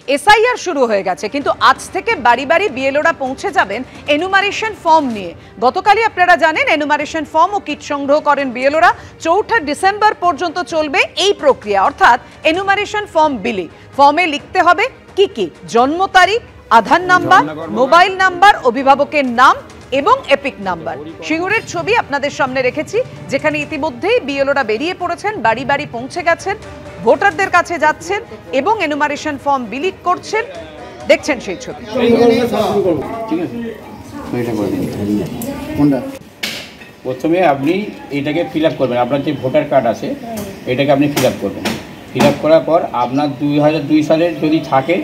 SIR শুরু হয়ে গেছে, কিন্তু আজ থেকে বাড়ি বাড়ি বিএলওরা পৌঁছে যাবেন এনুমারেশন ফর্ম নিয়ে। গতকালই আপনারা জানেন এনুমারেশন ফর্ম ও কিট সংগ্রহ করেন বিএলওরা। 4 ডিসেম্বর পর্যন্ত চলবে এই প্রক্রিয়া, অর্থাৎ এনুমারেশন ফর্ম বিলি। ফর্মে লিখতে হবে কি জন্ম তারিখ, আধার নাম্বার, মোবাইল নাম্বার, অভিভাবকের নাম এবং এপিক নাম্বার। সিঙ্গুরের ছবি আপনাদের সামনে রেখেছি, যেখানে ইতিমধ্যেই বিএলওরা বেরিয়ে পড়েছেন, বাড়ি বাড়ি পৌঁছে গেছেন, ভোটারদের কাছে যাচ্ছেন এবং এনুমারেশন ফর্ম বিলি করছেন। দেখছেন সেই ছবি। প্রথমে আপনি এটাকে ফিল আপ করবেন, আপনার যে ভোটার কার্ড আছে এটাকে আপনি ফিল আপ করবেন। ফিল আপ করার পর আপনার 2002 সালের যদি থাকে,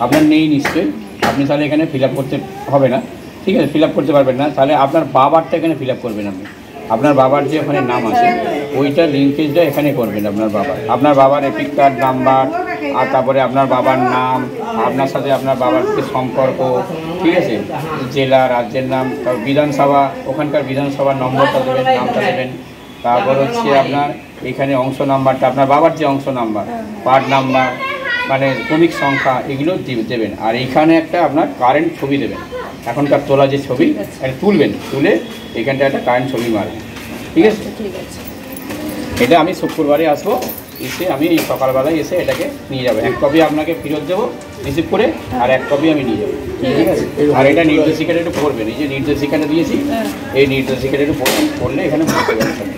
আপনার নেই নিশ্চয়ই, আপনি তাহলে এখানে ফিল আপ করতে হবে না, ঠিক আছে, ফিল আপ করতে পারবেন না। তাহলে আপনার বাবারটা এখানে ফিল আপ করবেন। আপনি আপনার বাবার যে ওখানে নাম আছে ওইটা লিঙ্কেজটা এখানে করবেন। আপনার বাবার এপিক কার্ড নাম্বার, আর তারপরে আপনার বাবার নাম, আপনার সাথে আপনার বাবার যে সম্পর্ক, ঠিক আছে, জেলা, রাজ্যের নাম, বিধানসভা, ওখানকার বিধানসভার নম্বরটা দেবেন, নামটা দেবেন। তারপর হচ্ছে আপনার এখানে অংশ নাম্বারটা, আপনার বাবার যে অংশ নাম্বার, পার্ট নাম্বার, মানে ক্রমিক সংখ্যা, এগুলো দেবেন। আর এইখানে একটা আপনার কারেন্ট ছবি দেবেন, এখনকার তোলা যে ছবি এটা তুলবেন, তুলে এখানটা একটা কারেন্ট ছবি মারবেন, ঠিক আছে। এটা আমি শুক্রবারে আসবো, এসে আমি এই সকালবেলায় এসে এটাকে নিয়ে যাবো। 1 কপি আপনাকে ফেরত দেবো রিসিভ করে, আর 1 কপি আমি নিয়ে যাবো, ঠিক আছে। আর এটা নির্দেশিকাটা একটু পড়বেন, এই যে নির্দেশিকাটা দিয়েছি, এই নির্দেশিকাটা একটু পড়লে এখানে বুঝতে পারবেন।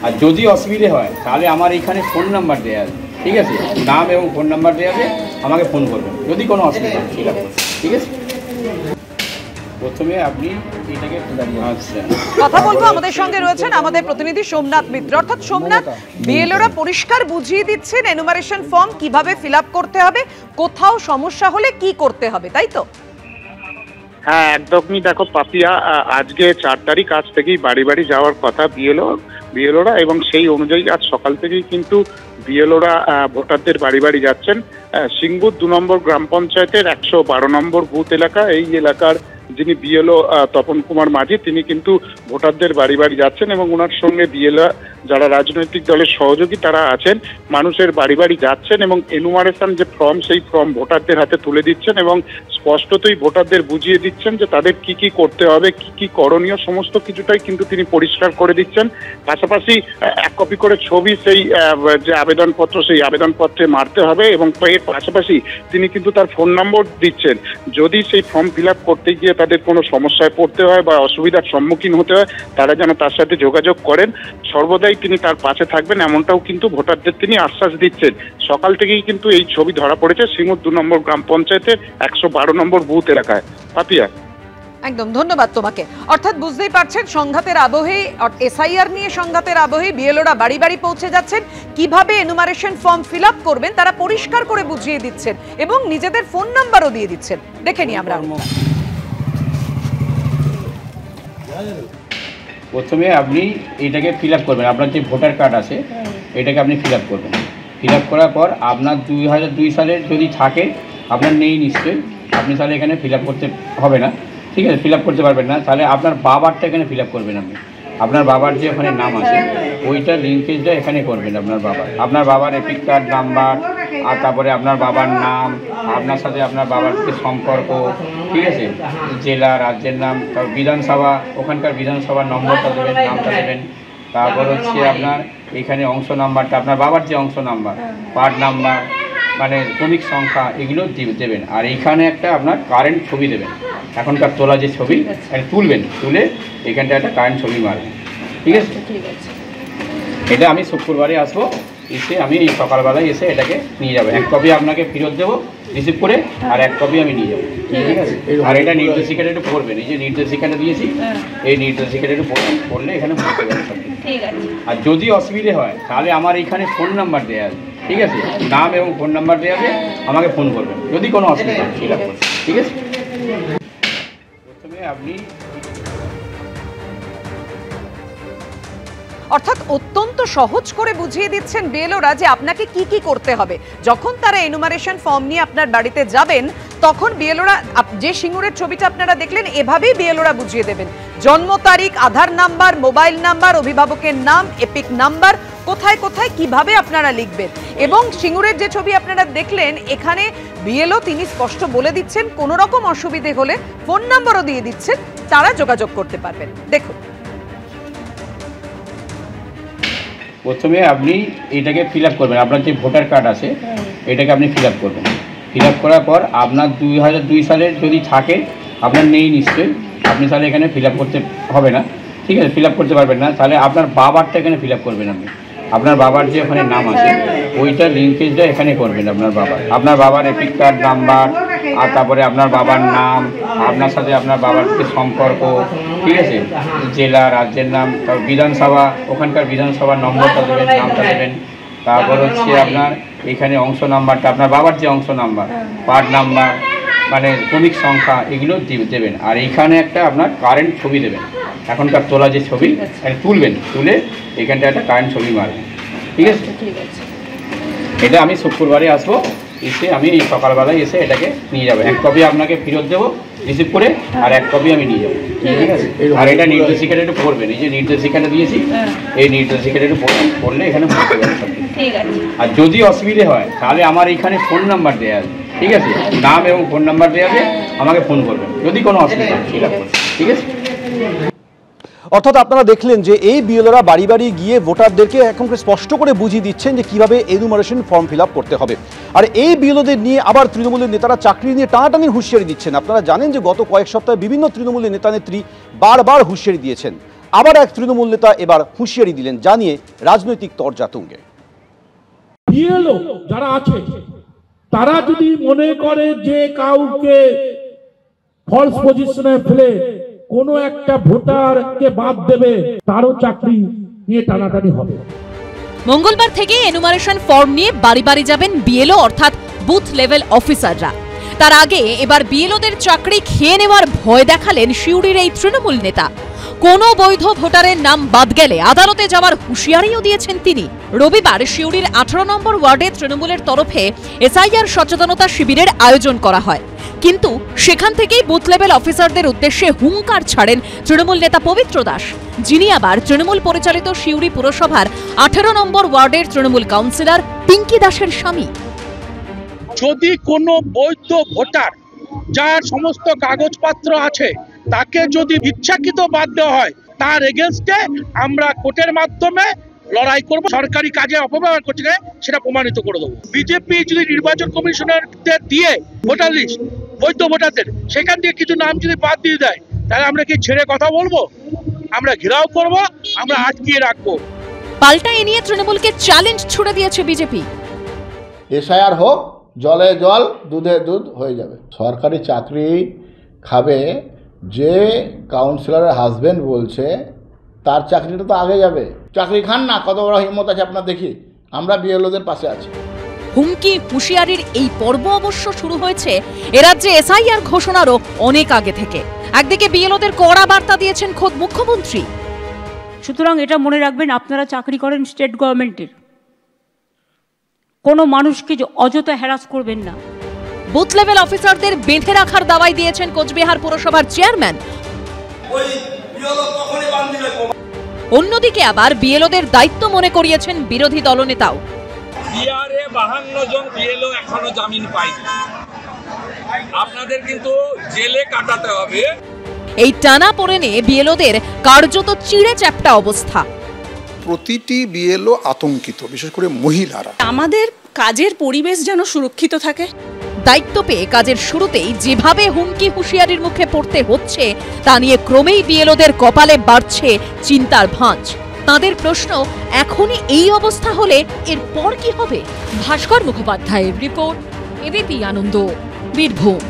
আর যদি অসুবিধে হয় তাহলে আমার এইখানে ফোন নাম্বার দেওয়া আছে, ঠিক আছে, নাম এবং ফোন নাম্বার দেওয়া আছে, আমাকে ফোন করবেন যদি কোনো অসুবিধা হয়, ঠিক আছে। প্রথমে আপনি এটাকে কথা বলবো, আমাদের সঙ্গে রয়েছেন আমাদের প্রতিনিধি সোমনাথ মিত্র। অর্থাৎ সোমনাথ, বিএলওরা পরিষ্কার বুঝিয়ে দিচ্ছেন এনুমারেশন ফর্ম কিভাবে ফিল আপ করতে হবে, কোথাও সমস্যা হলে কি করতে হবে, তাই তো? হ্যাঁ, একদমই। দেখো পাপিয়া, আজকে 4 তারিখ, আজ থেকেই বাড়ি বাড়ি যাওয়ার কথা বিএলওরা, এবং সেই অনুযায়ী আজ সকাল থেকেই কিন্তু বিএলওরা ভোটারদের বাড়ি বাড়ি যাচ্ছেন। সিঙ্গুর 2 নম্বর গ্রাম পঞ্চায়েতের 112 নম্বর বুথ এলাকা, এই এলাকার যিনি বিএলও তপন কুমার মাঝি, তিনি কিন্তু ভোটারদের বাড়ি বাড়ি যাচ্ছেন এবং ওনার সঙ্গে বিএলও যারা রাজনৈতিক দলের সহযোগী তারা আছেন, মানুষের বাড়ি বাড়ি যাচ্ছেন এবং এনুমারেশন যে ফর্ম, সেই ফর্ম ভোটারদের হাতে তুলে দিচ্ছেন এবং স্পষ্টতই ভোটারদের বুঝিয়ে দিচ্ছেন যে তাদের কি কি করতে হবে, কি কি করণীয়, সমস্ত কিছুটাই কিন্তু তিনি পরিষ্কার করে দিচ্ছেন। পাশাপাশি 1 কপি করে ছবি সেই যে আবেদনপত্র, সেই আবেদনপত্রে মারতে হবে এবং এর পাশাপাশি তিনি কিন্তু তার ফোন নম্বর দিচ্ছেন। যদি সেই ফর্ম ফিল আপ করতে গিয়ে তাদের কোনো সমস্যায় পড়তে হয় বা অসুবিধার সম্মুখীন হতে হয়, তারা যেন তার সাথে যোগাযোগ করেন। সর্বদাই তিনি তার পাশে থাকবেন, এমনটাও কিন্তু ভোটারদের তিনি আশ্বাস দিচ্ছেন। সকাল থেকেই কিন্তু এই ছবি ধরা পড়েছে সিঙ্গুর 2 নম্বর গ্রাম পঞ্চায়েতের 112 নম্বর বুথ এলাকায়। পাপিয়া, একদম ধন্যবাদ তোমাকে। অর্থাৎ বুঝতেই পারছেন, সংঘাতের আবহে, এসআইআর নিয়ে সংঘাতের আবহে বিএলওরা বাড়ি বাড়ি পৌঁছে যাচ্ছেন, কিভাবে এনুমারেশন ফর্ম ফিল আপ করবেন তারা পরিষ্কার করে বুঝিয়ে দিচ্ছেন এবং নিজেদের ফোন নাম্বারও দিয়ে দিচ্ছেন। দেখে নি আমরা। প্রথমে আপনি এটাকে ফিল আপ করবেন, আপনার যে ভোটার কার্ড আছে এটাকে আপনি ফিল আপ করবেন। ফিল আপ করার পর আপনার 2002 সালের যদি থাকে, আপনার নেই নিশ্চয়ই, আপনি তাহলে এখানে ফিল আপ করতে হবে না, ঠিক আছে, ফিল আপ করতে পারবেন না। তাহলে আপনার বাবারটা এখানে ফিল আপ করবেন। আপনার বাবার যে ওখানে নাম আছে ওইটা লিঙ্কেজটা এখানে করবেন। আপনার বাবার এপিক কার্ড নাম্বার, আর তারপরে আপনার বাবার নাম, আপনার সাথে আপনার বাবার যে সম্পর্ক, ঠিক আছে, জেলা, রাজ্যের নাম, তারপর বিধানসভা, ওখানকার বিধানসভার নম্বরটা দেবেন, নামটা দেবেন। তারপর হচ্ছে আপনার এখানে অংশ নাম্বারটা, আপনার বাবার যে অংশ নাম্বার, পার্ট নাম্বার, মানে ক্রমিক সংখ্যা, এগুলো দেবেন। আর এইখানে একটা আপনার কারেন্ট ছবি দেবেন, এখনকার তোলা যে ছবি এটা তুলবেন, তুলে এখানটা একটা কারেন্ট ছবি মারবেন, ঠিক আছে। এটা আমি শুক্রবারে আসবো, এসে আমি এই সকালবেলায় এসে এটাকে নিয়ে যাবো। 1 কপি আপনাকে ফেরত দেবো রিসিভ করে, আর 1 কপি আমি নিয়ে যাবো, ঠিক আছে। আর এটা নির্দেশিকাটা একটু পড়বেন, এই যে নির্দেশিকাটা দিয়েছি, এই নির্দেশিকাটা একটু পড়লে এখানে বুঝতে পারবেন। আর যদি অসুবিধে হয় তাহলে আমার এইখানে ফোন নাম্বার দেওয়া আছে, ঠিক আছে, নাম এবং ফোন নাম্বার দেওয়া আছে, আমাকে ফোন করবেন যদি কোনো অসুবিধা হয়, ঠিক আছে। প্রথমে আপনি অর্থাৎ অত্যন্ত সহজ করে বুঝিয়ে দিচ্ছেন বিএলওরা যে আপনাকে কি কি করতে হবে। যখন তারা এনুমারেশন ফর্ম নিয়ে আপনার বাড়িতে যাবেন, তখন বিএলওরা, যে সিঙ্গুরের ছবিটা আপনারা দেখলেন, এভাবেই বিএলওরা বুঝিয়ে দেবেন জন্ম তারিখ, আধার নাম্বার, মোবাইল নাম্বার, অভিভাবকের নাম, এপিক নাম্বার, কোথায় কোথায় কিভাবে আপনারা লিখবেন। এবং সিঙ্গুরের যে ছবি আপনারা দেখলেন, এখানে বিএলও তিনি স্পষ্ট বলে দিচ্ছেন কোনো রকম অসুবিধে হলে ফোন নাম্বারও দিয়ে দিচ্ছেন, তারা যোগাযোগ করতে পারবেন। দেখুন, প্রথমে আপনি এটাকে ফিল আপ করবেন, আপনার যে ভোটার কার্ড আছে এটাকে আপনি ফিল আপ করবেন। ফিল আপ করার পর আপনার 2002 সালের যদি থাকে, আপনার নেই নিশ্চয়ই, আপনি তাহলে এখানে ফিল আপ করতে হবে না, ঠিক আছে, ফিল আপ করতে পারবেন না, তাহলে আপনার বাবারটা এখানে ফিল আপ করবেন। আপনি আপনার বাবার যে ওখানে নাম আছে ওইটা লিঙ্কেজটা এখানে করবেন। আপনার বাবার এপিক কার্ড নাম্বার, আর তারপরে আপনার বাবার নাম, আপনার সাথে আপনার বাবার যে সম্পর্ক, ঠিক আছে, জেলা, রাজ্যের নাম, তারপর বিধানসভা, ওখানকার বিধানসভার নম্বরটা দেবেন, নামটা দেবেন। তারপর হচ্ছে আপনার এখানে অংশ নাম্বারটা, আপনার বাবার যে অংশ নাম্বার, পার্ট নাম্বার, মানে ক্রমিক সংখ্যা, এগুলো দেবেন। আর এইখানে একটা আপনার কারেন্ট ছবি দেবেন, এখনকার তোলা যে ছবি তুলবেন, তুলে এখানটা একটা কারেন্ট ছবি মারবেন, ঠিক আছে। এটা আমি শুক্রবারে আসবো, এসে আমি এই সকালবেলায় এসে এটাকে নিয়ে যাবো। এক কপি আপনাকে ফেরত দেবো রিসিভ করে, আর এক কপি আমি নিয়ে যাবো, ঠিক আছে। আর এটা নির্দেশিকাটা একটু পড়বেন, এই যে নির্দেশিকাটা দিয়েছি, এই নির্দেশিকাটা একটু পড়লে এখানে পড়তে পারবেন সব কিছু। আর যদি অসুবিধে হয় তাহলে আমার এইখানে ফোন নাম্বার দেওয়া আছে, ঠিক আছে, নাম এবং ফোন নাম্বার দেওয়া আছে, আমাকে ফোন করবেন যদি কোনো অসুবিধা হয়, ঠিক আছে। অর্থাৎ আপনারা দেখলেন যে এই বিএলওরা বাড়ি বাড়ি গিয়ে ভোটারদেরকে এখন স্পষ্ট করে বুঝিয়ে দিচ্ছেন যে কিভাবে এনুমারেশন ফর্ম ফিল আপ করতে হবে। আর এই বিএলওদের নিয়ে আবার তৃণমূলের নেতারা চাকরি নিয়ে টানাটানির হুঁশিয়ারি দিচ্ছেন। আপনারা জানেন যে গত কয়েক সপ্তাহে বিভিন্ন তৃণমূলের নেতা নেত্রী বারবার হুঁশিয়ারি দিয়েছেন। আবার এক তৃণমূল নেতা এবার হুঁশিয়ারি দিলেন, জানিয়ে রাজনৈতিক তরজা তুঙ্গে। বিএলও যারা আছে তারা যদি মনে করে যে কাউকে ফলস পজিশনে ফেলে কোনো একটা ভোটারকে বাদ দেবে, তারও চাকরি নিয়ে টানাটানি হবে। মঙ্গলবার থেকে এনুমারেশন ফর্ম নিয়ে বাড়ি বাড়ি যাবেন বিএলও অর্থাৎ বুথ লেভেল অফিসাররা। তার আগে এবার বিএলওদের চাকরি খেয়ে নেওয়ার ভয় দেখালেন সিউড়ির এই তৃণমূল নেতা। কোনো বৈধ ভোটারের নাম বাদ গেলে আদালতে যাওয়ার হুঁশিয়ারিও দিয়েছেন তিনি। রবিবার সিউড়ির 18 নম্বর ওয়ার্ডে তৃণমূলের তরফে এসআইআর সচেতনতা শিবিরের আয়োজন করা হয়, কিন্তু সেখান থেকেই বুথ লেভেল অফিসারদের উদ্দেশ্যে হুঙ্কার ছাড়েন তৃণমূল নেতা পবিত্র দাস, যিনি আবার তৃণমূল পরিচালিত সিউড়ি পুরসভার 18 নম্বর ওয়ার্ডের তৃণমূল কাউন্সিলর পিঙ্কি দাসের স্বামী। যদি কোনো বৈধ ভোটার যার সমস্ত কাগজপত্র আছে তাকে যদি ইচ্ছাকৃত বাদ দেওয়া হয়, তার এগেনস্টে আমরা কোর্টের মাধ্যমে লড়াই করব। সরকারি কাজে অপব্যবহার করছে সেটা প্রমাণিত করে দেবো। বিজেপি যদি নির্বাচন কমিশনারদের দিয়ে ভোটার লিস্ট বৈধ ভোটারদের সেখান থেকে কিছু নাম যদি বাদ দিয়ে দেয়, তাহলে আমরা কি ছেড়ে কথা বলবো? আমরা ঘেরাও করব, আমরা আটকিয়ে রাখবো। পাল্টা এ নিয়ে তৃণমূলকে চ্যালেঞ্জ ছুড়ে দিয়েছে বিজেপি। এসআইআর হোক, জলে জল, দুধে দুধ হয়ে যাবে। সরকারি চাকরি খাবে যে কাউন্সিলরের হাজবেন্ড বলছে, তার চাকরিটা তো আগে যাবে। চাকরি খান না, কত বড় হিম্মত আছে আপনার, দেখি আমরা বিএলওদের পাশে আছি। হুমকি হুঁশিয়ারির এই পর্ব অবশ্য শুরু হয়েছে এ রাজ্যে এসআইআর ঘোষণারও অনেক আগে থেকে। একদিকে বিএলওদের কড়া বার্তা দিয়েছেন খোদ মুখ্যমন্ত্রী। সুতরাং এটা মনে রাখবেন, আপনারা চাকরি করেন স্টেট গভর্নমেন্টের, কোনো মানুষকে অযথা হ্যারাস করবেন না। বুথ লেভেল অফিসারদের বেঁধে রাখার দাওয়াই দিয়েছেন কোচবিহার পুরসভার চেয়ারম্যান। অন্যদিকে আবার বিএলওদের দায়িত্ব মনে করিয়েছেন বিরোধী দলনেতাও। বিহারে 52 জন বিএলও এখনো জামিন পায়নি, আপনাদের কিন্তু জেলে কাটাতে হবে। এই টানা পড়েনে বিএলওদের কার্যত চিড়ে চ্যাপ্টা অবস্থা। প্রতিটি বিএলও আতঙ্কিত, বিশেষ করে মহিলারা। আমাদের কাজের পরিবেশ যেন সুরক্ষিত থাকে। দায়িত্ব পেয়ে কাজের শুরুতেই যেভাবে হুমকি হুঁশিয়ারির মুখে পড়তে হচ্ছে তা নিয়ে ক্রমেই বিএলওদের কপালে বাড়ছে চিন্তার ভাঁজ। তাদের প্রশ্ন, এখনই এই অবস্থা হলে এরপর কি হবে? ভাস্কর মুখোপাধ্যায়ের রিপোর্ট, এবিপি আনন্দ, বীরভূম।